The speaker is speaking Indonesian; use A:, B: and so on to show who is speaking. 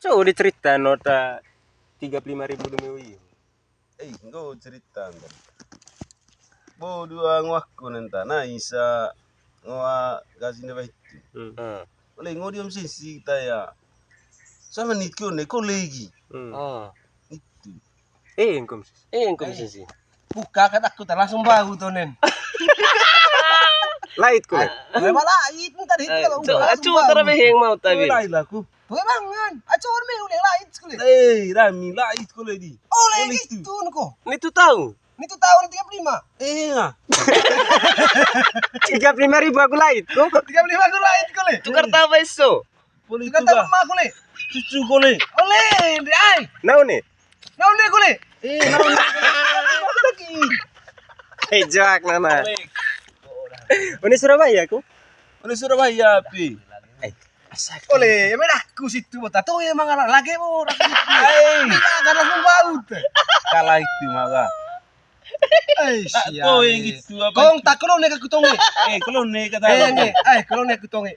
A: So, udah cerita nota 35.000 demi.
B: Enggak cerita ntar. Dua ngwakku nanta na isa ngwa gasin ba itu. Oleh ngodium sisi kita ya. Sama nitko ne kolegi. Itu.
A: Engkom.
C: Engkom sisi. Buka kan aku langsung bau tuh nen.
A: Lait ko.
C: Memang lait tadi kalau
D: Acu terabeheng mau tapi.
B: Lait laku.
C: Bangan, acor me udah lait sekali.
B: Rami lait kolegi.
C: Oleh itu kok.
D: Itu tahu.
C: Itu tahun 35.
B: Nga.
A: 35.000 aku lait ko.
C: 35 aku lait kole.
D: Tukar tahu beso.
B: Boleh
C: Kata
B: juga.
C: mama kole.
B: Cucu kole.
C: Oleh, ai.
A: Nau nih.
C: Naon deh kole.
A: Joak nana. Ini Surabaya ko.
B: Oleh Surabaya pi.
C: Oleh, emang aku situ bota tuh emang lagi mau karena langsung bau teh.
B: Kalah itu maka. Kau yang gitu apa?
C: Kong tak kalau nek aku tonge.
B: Kalau nek kata.
C: Kalau nek aku tonge.